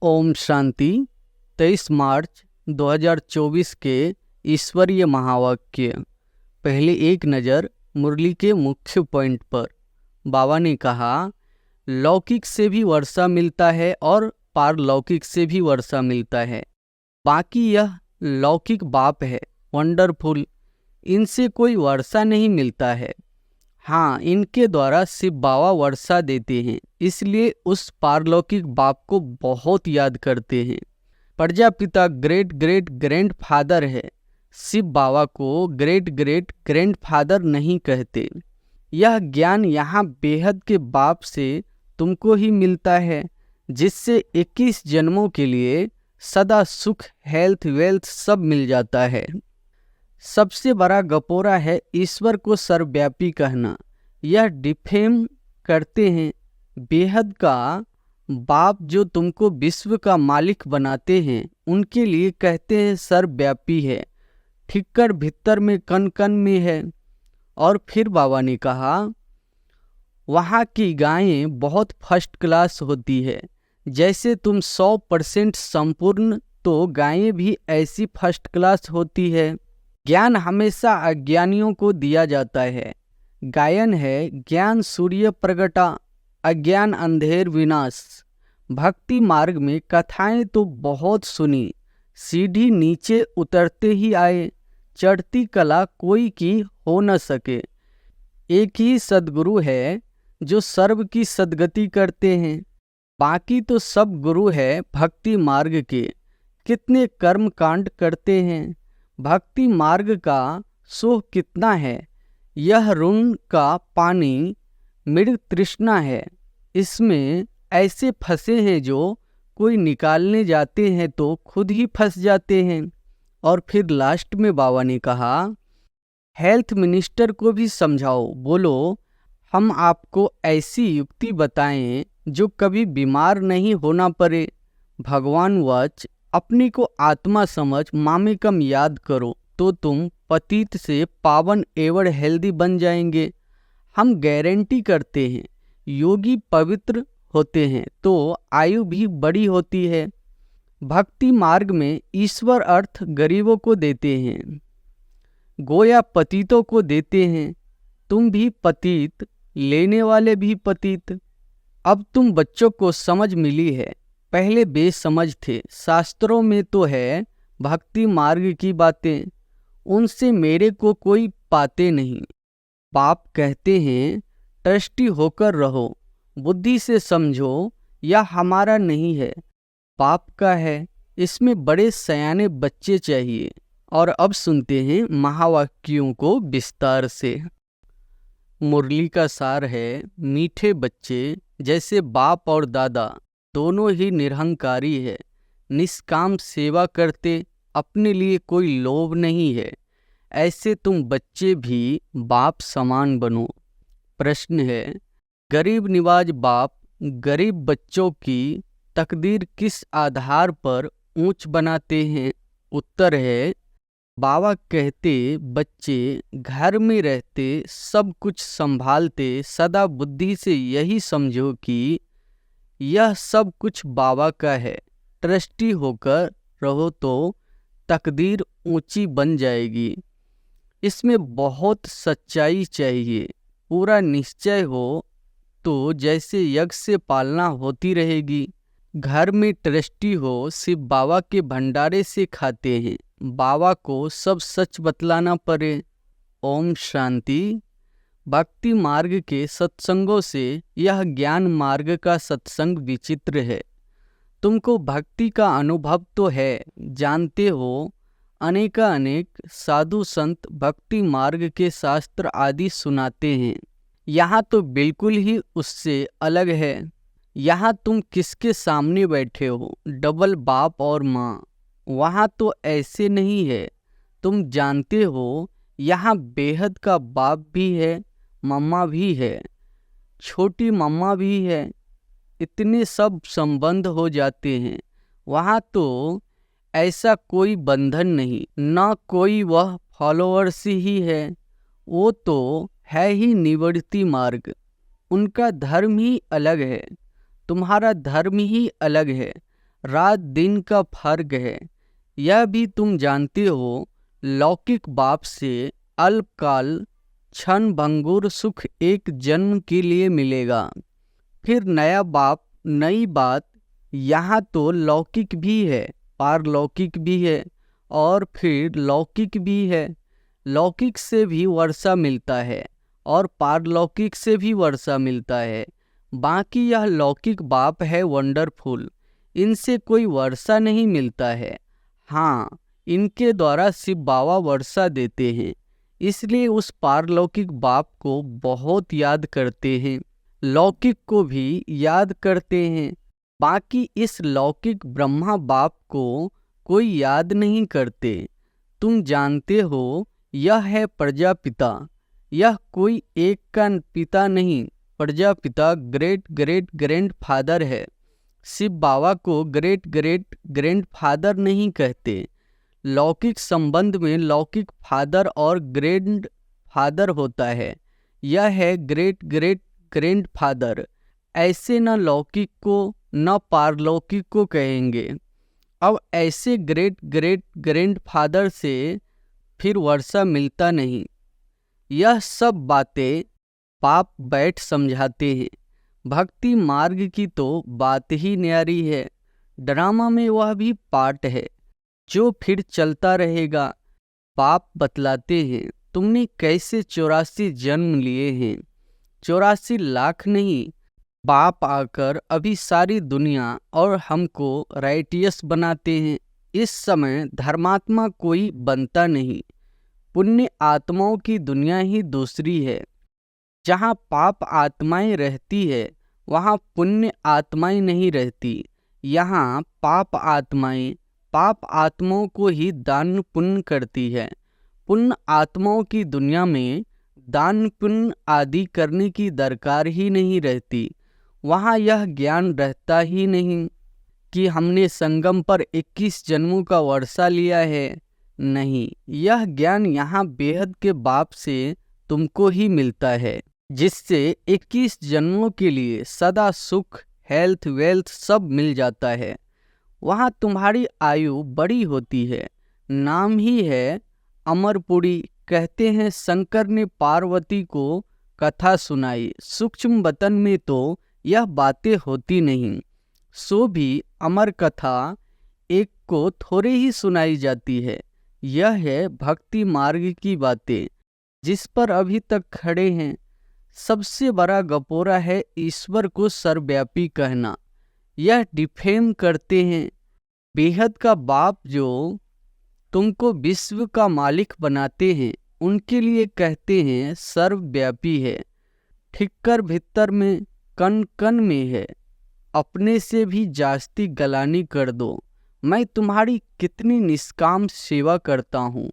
ओम शांति। 23 मार्च 2024 के ईश्वरीय महावाक्य। पहले एक नज़र मुरली के मुख्य पॉइंट पर। बाबा ने कहा, लौकिक से भी वर्षा मिलता है और पारलौकिक से भी वर्षा मिलता है। बाकी यह लौकिक बाप है, वंडरफुल, इनसे कोई वर्षा नहीं मिलता है। हाँ, इनके द्वारा शिव बाबा वर्षा देते हैं, इसलिए उस पारलौकिक बाप को बहुत याद करते हैं। Prajapita great great grand father है, शिव बाबा को ग्रेट ग्रेट ग्रैंड फादर नहीं कहते। यह ज्ञान यहाँ बेहद के बाप से तुमको ही मिलता है, जिससे 21 जन्मों के लिए सदा सुख, हेल्थ, वेल्थ सब मिल जाता है। सबसे बड़ा गपोरा है ईश्वर को सर्वव्यापी कहना। यह डिफेम करते हैं बेहद का बाप जो तुमको विश्व का मालिक बनाते हैं, उनके लिए कहते हैं सर्वव्यापी है, ठिक्कर भीतर में कण कण में है। और फिर बाबा ने कहा, वहाँ की गायें बहुत फर्स्ट क्लास होती है। जैसे तुम 100% संपूर्ण, तो गायें भी ऐसी फर्स्ट क्लास होती है। ज्ञान हमेशा अज्ञानियों को दिया जाता है। गायन है ज्ञान सूर्य प्रगटा, अज्ञान अंधेर विनाश। भक्ति मार्ग में कथाएं तो बहुत सुनी, सीढ़ी नीचे उतरते ही आए, चढ़ती कला कोई की हो न सके। एक ही सद्गुरु है जो सर्व की सद्गति करते हैं, बाकी तो सब गुरु है भक्ति मार्ग के, कितने कर्म कांड करते हैं। भक्ति मार्ग का सुख कितना है, यह ऋण का पानी मृग तृष्णा है। इसमें ऐसे फंसे हैं जो कोई निकालने जाते हैं तो खुद ही फंस जाते हैं। और फिर लास्ट में बाबा ने कहा, हेल्थ मिनिस्टर को भी समझाओ, बोलो हम आपको ऐसी युक्ति बताएं जो कभी बीमार नहीं होना पड़े। भगवान वच, अपने को आत्मा समझ, मामेकम याद करो, तो तुम पतित से पावन एवं हेल्दी बन जाएंगे। हम गारंटी करते हैं, योगी पवित्र होते हैं तो आयु भी बड़ी होती है। भक्ति मार्ग में ईश्वर अर्थ गरीबों को देते हैं, गोया पतितों को देते हैं। तुम भी पतित, लेने वाले भी पतित। अब तुम बच्चों को समझ मिली है, पहले बेसमझ थे। शास्त्रों में तो है भक्ति मार्ग की बातें, उनसे मेरे को कोई पाते नहीं। बाप कहते हैं ट्रस्टी होकर रहो, बुद्धि से समझो, यह हमारा नहीं है, बाप का है। इसमें बड़े सयाने बच्चे चाहिए। और अब सुनते हैं महावाक्यों को विस्तार से। मुरली का सार है, मीठे बच्चे जैसे बाप और दादा दोनों ही निरहंकारी है, निष्काम सेवा करते, अपने लिए कोई लोभ नहीं है। ऐसे तुम बच्चे भी बाप समान बनो। प्रश्न है, गरीब निवाज बाप गरीब बच्चों की तकदीर किस आधार पर ऊंच बनाते हैं? उत्तर है, बाबा कहते बच्चे घर में रहते, सब कुछ संभालते, सदा बुद्धि से यही समझो कि यह सब कुछ बाबा का है। ट्रस्टी होकर रहो तो तकदीर ऊंची बन जाएगी। इसमें बहुत सच्चाई चाहिए, पूरा निश्चय हो तो जैसे यज्ञ से पालना होती रहेगी। घर में ट्रस्टी हो, सिर्फ बाबा के भंडारे से खाते हैं, बाबा को सब सच बतलाना पड़े। ओम शांति। भक्ति मार्ग के सत्संगों से यह ज्ञान मार्ग का सत्संग विचित्र है। तुमको भक्ति का अनुभव तो है, जानते हो, अनेक साधु संत भक्ति मार्ग के शास्त्र आदि सुनाते हैं। यहाँ तो बिल्कुल ही उससे अलग है। यहाँ तुम किसके सामने बैठे हो, डबल बाप और माँ। वहाँ तो ऐसे नहीं है। तुम जानते हो, यहाँ बेहद का बाप भी है, मम्मा भी है, छोटी मम्मा भी है, इतने सब संबंध हो जाते हैं। वहाँ तो ऐसा कोई बंधन नहीं, ना कोई वह फॉलोअर्स ही है। वो तो है ही निवृत्ति मार्ग, उनका धर्म ही अलग है, तुम्हारा धर्म ही अलग है। रात दिन का फर्क है। यह भी तुम जानते हो, लौकिक बाप से अल्पकाल क्षण भंगुर सुख एक जन्म के लिए मिलेगा, फिर नया बाप नई बात। यहाँ तो लौकिक भी है, पारलौकिक भी है और फिर लौकिक भी है। लौकिक से भी वर्षा मिलता है और पारलौकिक से भी वर्षा मिलता है। बाकी यह लौकिक बाप है वंडरफुल, इनसे कोई वर्षा नहीं मिलता है। हाँ, इनके द्वारा शिव बाबा वर्षा देते हैं, इसलिए उस पारलौकिक बाप को बहुत याद करते हैं, लौकिक को भी याद करते हैं। बाकी इस लौकिक ब्रह्मा बाप को कोई याद नहीं करते। तुम जानते हो, यह है प्रजापिता। यह कोई एक का पिता नहीं, Prajapita great great grand father है। शिव बाबा को ग्रेट ग्रेट ग्रैंड फादर नहीं कहते। लौकिक संबंध में लौकिक फादर और ग्रैंड फादर होता है, यह है ग्रेट ग्रेट ग्रैंड फादर। ऐसे न लौकिक को न पारलौकिक को कहेंगे। अब ऐसे ग्रेट ग्रेट ग्रैंड फादर से फिर वर्षा मिलता नहीं। यह सब बातें पाप बैठ समझाते हैं। भक्ति मार्ग की तो बात ही न्यारी है। ड्रामा में वह भी पार्ट है जो फिर चलता रहेगा। पाप बतलाते हैं तुमने कैसे 84 जन्म लिए हैं। 84 लाख नहीं, बाप आकर अभी सारी दुनिया और हमको राइटियस बनाते हैं। इस समय धर्मात्मा कोई बनता नहीं। पुण्य आत्माओं की दुनिया ही दूसरी है। जहाँ पाप आत्माएं रहती है वहाँ पुण्य आत्माएं नहीं रहती। यहाँ पाप आत्माओं को ही दान पुण्य करती है। पुण्य आत्माओं की दुनिया में दान पुण्य आदि करने की दरकार ही नहीं रहती। वहाँ यह ज्ञान रहता ही नहीं कि हमने संगम पर 21 जन्मों का वर्षा लिया है। नहीं, यह ज्ञान यहाँ बेहद के बाप से तुमको ही मिलता है, जिससे 21 जन्मों के लिए सदा सुख, हेल्थ, वेल्थ सब मिल जाता है। वहाँ तुम्हारी आयु बड़ी होती है। नाम ही है अमरपुरी। कहते हैं शंकर ने पार्वती को कथा सुनाई। सूक्ष्म वतन में तो यह बातें होती नहीं, सो भी अमर कथा एक को थोड़े ही सुनाई जाती है। यह है भक्ति मार्ग की बातें, जिस पर अभी तक खड़े हैं। सबसे बड़ा गपोरा है ईश्वर को सर्वव्यापी कहना। यह डिफेम करते हैं। बेहद का बाप जो तुमको विश्व का मालिक बनाते हैं, उनके लिए कहते हैं सर्वव्यापी है। ठिक्कर भीतर में कण कण में है। अपने से भी जास्ती गलानी कर दो। मैं तुम्हारी कितनी निष्काम सेवा करता हूँ।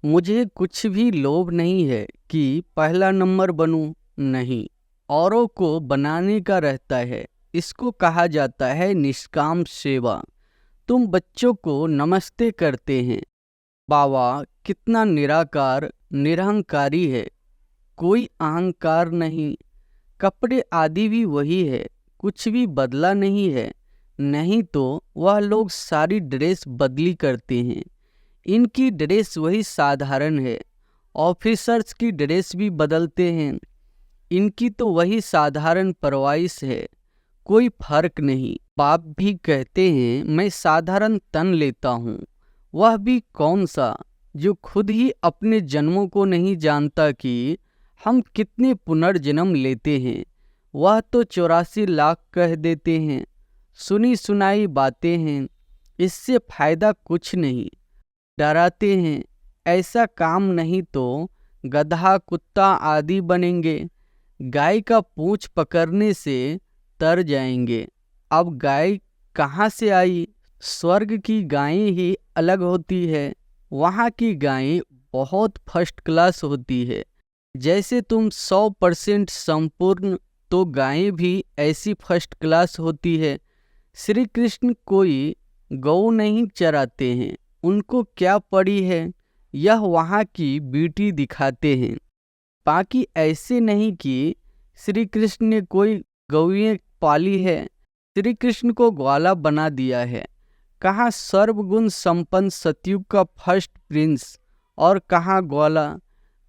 मुझे कुछ भी लोभ नहीं है कि पहला नंबर बनूं। नहीं, औरों को बनाने का रहता है। इसको कहा जाता है निष्काम सेवा। तुम बच्चों को नमस्ते करते हैं। बाबा कितना निराकार निरहंकारी है, कोई अहंकार नहीं। कपड़े आदि भी वही है, कुछ भी बदला नहीं है। नहीं तो वह लोग सारी ड्रेस बदली करते हैं। इनकी ड्रेस वही साधारण है। ऑफिसर्स की ड्रेस भी बदलते हैं, इनकी तो वही साधारण परवाइश है, कोई फर्क नहीं। बाप भी कहते हैं मैं साधारण तन लेता हूँ। वह भी कौन सा, जो खुद ही अपने जन्मों को नहीं जानता कि हम कितने पुनर्जन्म लेते हैं। वह तो 84 लाख कह देते हैं। सुनी सुनाई बातें हैं, इससे फायदा कुछ नहीं। डराते हैं ऐसा काम नहीं तो गधा कुत्ता आदि बनेंगे। गाय का पूंछ पकड़ने से तर जाएंगे। अब गाय कहाँ से आई? स्वर्ग की गायें ही अलग होती है। वहाँ की गायें बहुत फर्स्ट क्लास होती है। जैसे तुम 100% संपूर्ण, तो गायें भी ऐसी फर्स्ट क्लास होती है। श्री कृष्ण कोई गौ नहीं चराते हैं, उनको क्या पड़ी है, यह वहाँ की ब्यूटी दिखाते हैं। बाकी ऐसे नहीं कि श्री कृष्ण ने कोई गौएं पाली है, श्री कृष्ण को ग्वाला बना दिया है। कहाँ सर्वगुण संपन्न सतयुग का फर्स्ट प्रिंस और कहाँ ग्वाला,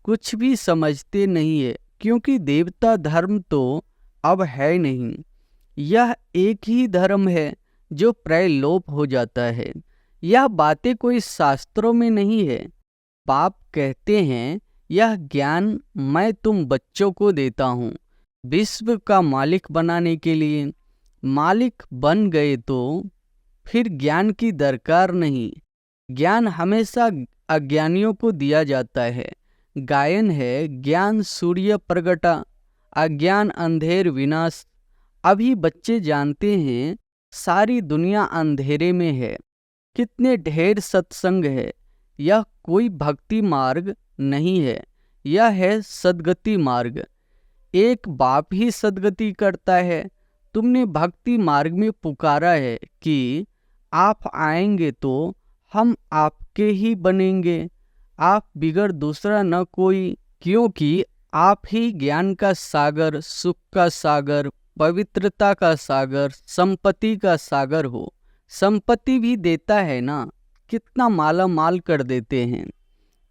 कुछ भी समझते नहीं है, क्योंकि देवता धर्म तो अब है नहीं। यह एक ही धर्म है जो प्रलोप हो जाता है। यह बातें कोई शास्त्रों में नहीं है। बाप कहते हैं यह ज्ञान मैं तुम बच्चों को देता हूँ विश्व का मालिक बनाने के लिए। मालिक बन गए तो फिर ज्ञान की दरकार नहीं। ज्ञान हमेशा अज्ञानियों को दिया जाता है। गायन है ज्ञान सूर्य प्रगटा, अज्ञान अंधेर विनाश। अभी बच्चे जानते हैं सारी दुनिया अंधेरे में है। कितने ढेर सत्संग है। यह कोई भक्ति मार्ग नहीं है, यह है सद्गति मार्ग। एक बाप ही सद्गति करता है। तुमने भक्ति मार्ग में पुकारा है कि आप आएंगे तो हम आपके ही बनेंगे, आप बिगड़ दूसरा न कोई, क्योंकि आप ही ज्ञान का सागर, सुख का सागर, पवित्रता का सागर, संपत्ति का सागर हो। संपत्ति भी देता है ना, कितना माला माल कर देते हैं।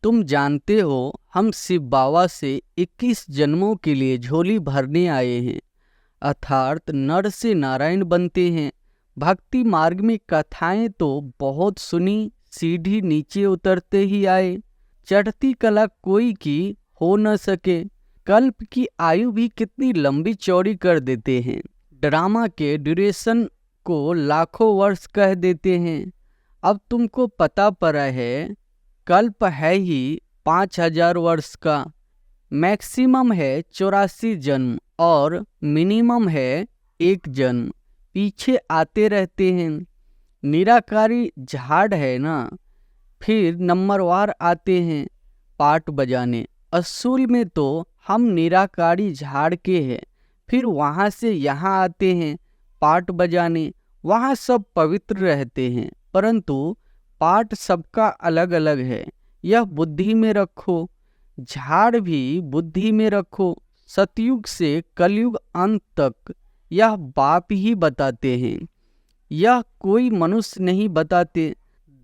तुम जानते हो हम शिव बाबा से 21 जन्मों के लिए झोली भरने आए हैं, अर्थात नर से नारायण बनते हैं। भक्ति मार्ग में कथाएं तो बहुत सुनी, सीढ़ी नीचे उतरते ही आए। चढ़ती कला कोई की हो न सके। कल्प की आयु भी कितनी लंबी चौड़ी कर देते हैं। ड्रामा के ड्यूरेशन को लाखों वर्ष कह देते हैं। अब तुमको पता पड़ा है कल्प है ही 5000 वर्ष का, मैक्सिमम है 84 जन्म और मिनिमम है 1 जन्म। पीछे आते रहते हैं। निराकारी झाड़ है ना, फिर नंबरवार आते हैं पाट बजाने। असूल में तो हम निराकारी झाड़ के हैं, फिर वहाँ से यहाँ आते हैं पाट बजाने। वहाँ सब पवित्र रहते हैं, परंतु पाठ सबका अलग अलग है। यह बुद्धि में रखो। झाड़ भी बुद्धि में रखो। सतयुग से कलयुग अंत तक यह बाप ही बताते हैं। यह कोई मनुष्य नहीं बताते,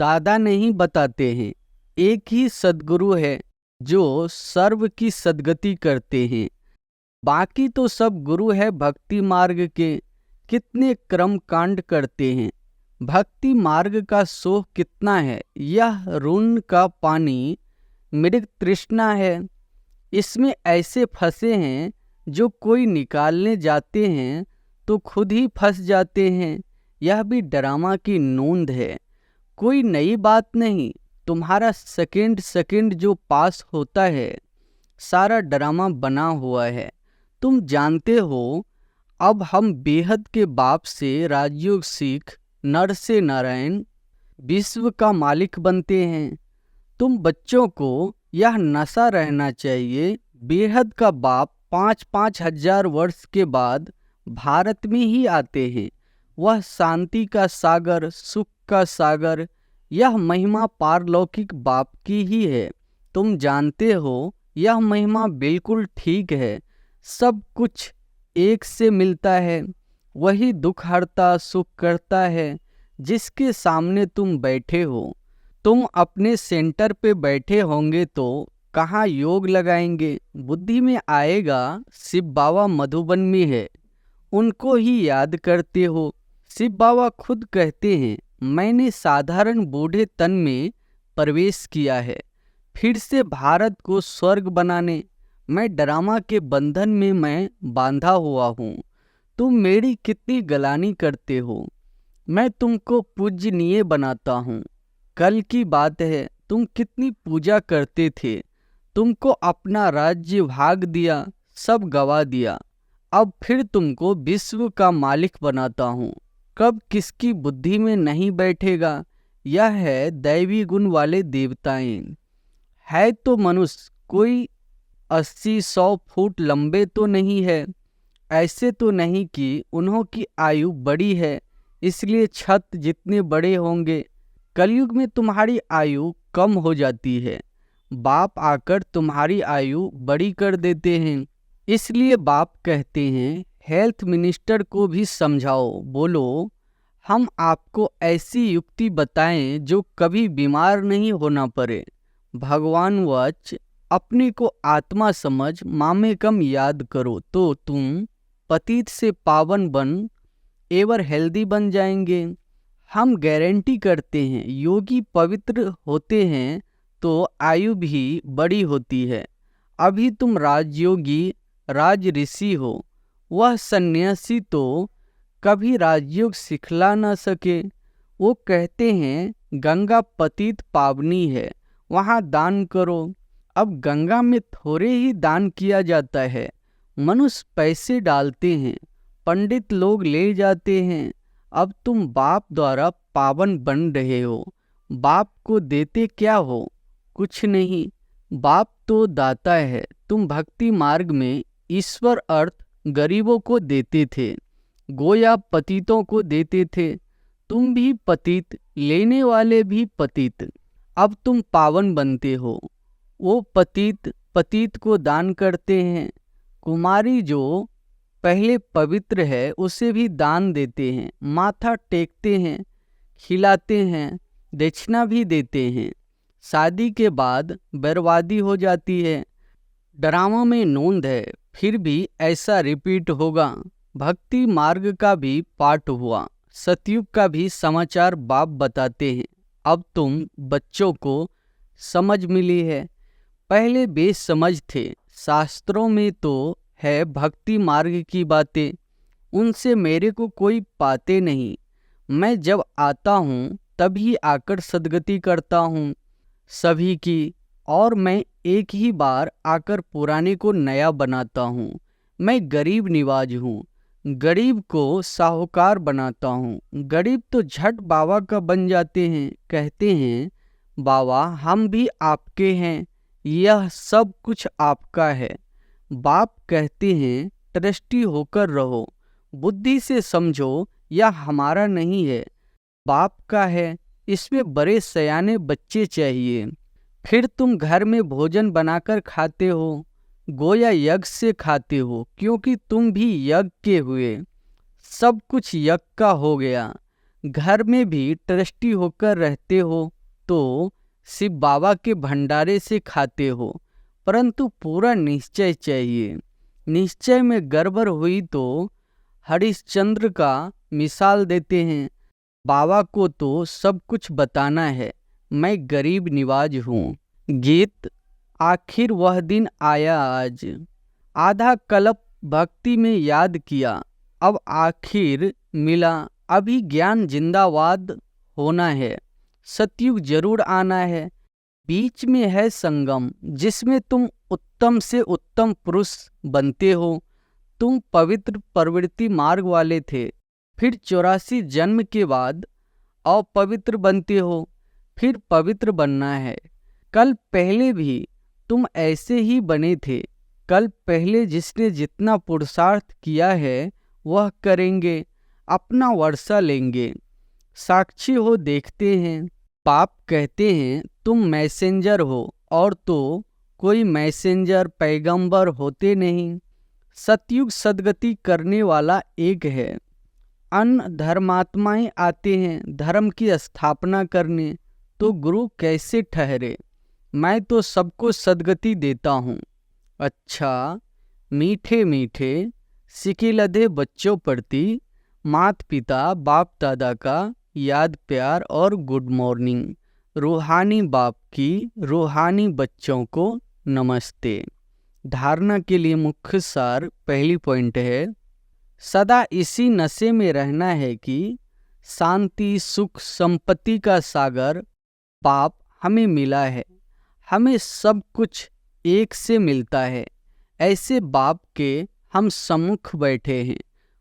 दादा नहीं बताते हैं। एक ही सद्गुरु है जो सर्व की सद्गति करते हैं। बाकी तो सब गुरु है भक्ति मार्ग के। कितने कर्म कांड करते हैं। भक्ति मार्ग का सोह कितना है। यह ऋण का पानी मृग तृष्णा है। इसमें ऐसे फंसे हैं जो कोई निकालने जाते हैं तो खुद ही फंस जाते हैं। यह भी ड्रामा की नोंद है, कोई नई बात नहीं। तुम्हारा सेकंड सेकंड जो पास होता है सारा ड्रामा बना हुआ है। तुम जानते हो अब हम बेहद के बाप से राजयोग सीख नर से नारायण विश्व का मालिक बनते हैं। तुम बच्चों को यह नशा रहना चाहिए। बेहद का बाप 5-5 हजार वर्ष के बाद भारत में ही आते हैं। वह शांति का सागर, सुख का सागर, यह महिमा पारलौकिक बाप की ही है। तुम जानते हो यह महिमा बिल्कुल ठीक है। सब कुछ एक से मिलता है। वही दुख हरता सुख करता है जिसके सामने तुम बैठे हो। तुम अपने सेंटर पे बैठे होंगे तो कहाँ योग लगाएंगे। बुद्धि में आएगा शिव बाबा मधुबन में है, उनको ही याद करते हो। शिव बाबा खुद कहते हैं मैंने साधारण बूढ़े तन में प्रवेश किया है, फिर से भारत को स्वर्ग बनाने। मैं ड्रामा के बंधन में मैं बांधा हुआ हूँ। तुम मेरी कितनी गलानी करते हो। मैं तुमको पूजनीय बनाता हूँ। कल की बात है, तुम कितनी पूजा करते थे। तुमको अपना राज्य भाग दिया, सब गवा दिया। अब फिर तुमको विश्व का मालिक बनाता हूँ। कब किसकी बुद्धि में नहीं बैठेगा। यह है दैवी गुण वाले देवताएं। है तो मनुष्य कोई 80-100 फुट लंबे तो नहीं है। ऐसे तो नहीं कि उन्हों की आयु बड़ी है इसलिए छत जितने बड़े होंगे। कलयुग में तुम्हारी आयु कम हो जाती है। बाप आकर तुम्हारी आयु बड़ी कर देते हैं। इसलिए बाप कहते हैं हेल्थ मिनिस्टर को भी समझाओ। बोलो हम आपको ऐसी युक्ति बताएं जो कभी बीमार नहीं होना पड़े। भगवान वाच, अपने को आत्मा समझ मामे कम याद करो तो तुम पतित से पावन बन एवर हेल्दी बन जाएंगे। हम गारंटी करते हैं योगी पवित्र होते हैं तो आयु भी बड़ी होती है। अभी तुम राजयोगी राज ऋषि हो, वह सन्यासी तो कभी राजयोग सिखला न सके। वो कहते हैं गंगा पतित पावनी है, वहाँ दान करो। अब गंगा में थोड़े ही दान किया जाता है। मनुष्य पैसे डालते हैं, पंडित लोग ले जाते हैं। अब तुम बाप द्वारा पावन बन रहे हो। बाप को देते क्या हो? कुछ नहीं। बाप तो दाता है। तुम भक्ति मार्ग में ईश्वर अर्थ गरीबों को देते थे, गोया पतितों को देते थे। तुम भी पतित, लेने वाले भी पतित। अब तुम पावन बनते हो। वो पतित पतित को दान करते हैं। कुमारी जो पहले पवित्र है उसे भी दान देते हैं, माथा टेकते हैं, खिलाते हैं, दक्षिणा भी देते हैं। शादी के बाद बर्बादी हो जाती है। ड्रामा में नोंद है, फिर भी ऐसा रिपीट होगा। भक्ति मार्ग का भी पाठ हुआ, सतयुग का भी समाचार बाप बताते हैं। अब तुम बच्चों को समझ मिली है, पहले बेसमझ थे। शास्त्रों में तो है भक्ति मार्ग की बातें, उनसे मेरे को कोई पाते नहीं। मैं जब आता हूँ तभी आकर सद्गति करता हूँ सभी की, और मैं एक ही बार आकर पुराने को नया बनाता हूँ। मैं गरीब निवाज हूँ, गरीब को साहूकार बनाता हूँ। गरीब तो झट बाबा का बन जाते हैं, कहते हैं बाबा हम भी आपके हैं, यह सब कुछ आपका है। बाप कहते हैं ट्रस्टी होकर रहो, बुद्धि से समझो यह हमारा नहीं है, बाप का है। इसमें बड़े सयाने बच्चे चाहिए। फिर तुम घर में भोजन बनाकर खाते हो, गोया यज्ञ से खाते हो, क्योंकि तुम भी यज्ञ के हुए। सब कुछ यज्ञ का हो गया। घर में भी ट्रस्टी होकर रहते हो तो शिव बाबा के भंडारे से खाते हो, परंतु पूरा निश्चय चाहिए। निश्चय में गड़बड़ हुई तो हरिश्चंद्र का मिसाल देते हैं। बाबा को तो सब कुछ बताना है। मैं गरीब निवाज हूँ। गीत। आखिर वह दिन आया आज, आधा कल्प भक्ति में याद किया, अब आखिर मिला। अभी ज्ञान जिंदाबाद होना है, सतयुग जरूर आना है। बीच में है संगम, जिसमें तुम उत्तम से उत्तम पुरुष बनते हो। तुम पवित्र प्रवृत्ति मार्ग वाले थे, फिर 84 जन्म के बाद अपवित्र बनते हो, फिर पवित्र बनना है। कल पहले भी तुम ऐसे ही बने थे। कल पहले जिसने जितना पुरुषार्थ किया है वह करेंगे, अपना वर्षा लेंगे। साक्षी हो, देखते हैं। पाप कहते हैं तुम मैसेंजर हो, और तो कोई मैसेंजर पैगंबर होते नहीं। सतयुग सदगति करने वाला एक है। अन्य धर्मात्माएं आते हैं धर्म की स्थापना करने, तो गुरु कैसे ठहरे? मैं तो सबको सदगति देता हूँ। अच्छा, मीठे मीठे सिकिलधे बच्चों प्रति माता पिता बाप दादा का याद प्यार और गुड मॉर्निंग। रूहानी बाप की रूहानी बच्चों को नमस्ते। धारणा के लिए मुख्य सार पहली पॉइंट है, सदा इसी नशे में रहना है कि शांति सुख संपत्ति का सागर बाप हमें मिला है। हमें सब कुछ एक से मिलता है। ऐसे बाप के हम सम्मुख बैठे हैं,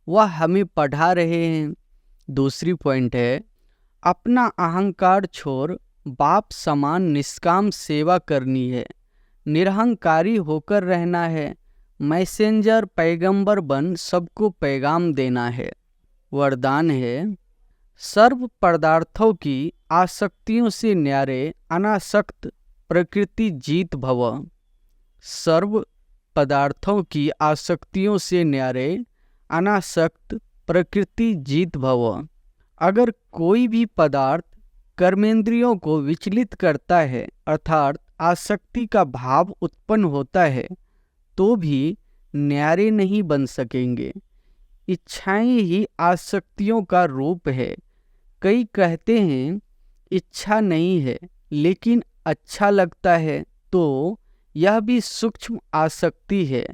वह हमें पढ़ा रहे हैं। दूसरी पॉइंट है, अपना अहंकार छोड़ बाप समान निष्काम सेवा करनी है। निरहंकारी होकर रहना है। मैसेंजर पैगंबर बन सबको पैगाम देना है। वरदान है, सर्व पदार्थों की आसक्तियों से न्यारे अनासक्त प्रकृति जीत भव। सर्व पदार्थों की आसक्तियों से न्यारे अनासक्त प्रकृति जीत भव। अगर कोई भी पदार्थ कर्मेंद्रियों को विचलित करता है अर्थात आसक्ति का भाव उत्पन्न होता है तो भी न्यारे नहीं बन सकेंगे। इच्छाएं ही आसक्तियों का रूप है। कई कहते हैं इच्छा नहीं है लेकिन अच्छा लगता है, तो यह भी सूक्ष्म आसक्ति है।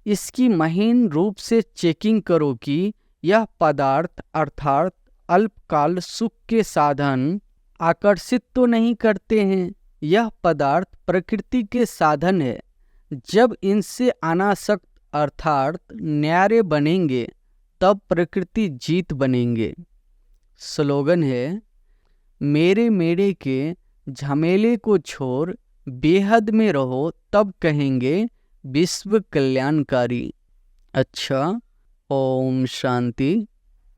इसकी महीन रूप से चेकिंग करो कि यह पदार्थ अर्थात अल्पकाल सुख के साधन आकर्षित तो नहीं करते हैं। यह पदार्थ प्रकृति के साधन है। जब इनसे अनासक्त अर्थात न्यारे बनेंगे तब प्रकृति जीत बनेंगे। स्लोगन है, मेरे मेरे के झमेले को छोड़ बेहद में रहो तब कहेंगे विश्व कल्याणकारी। अच्छा, ओम शांति।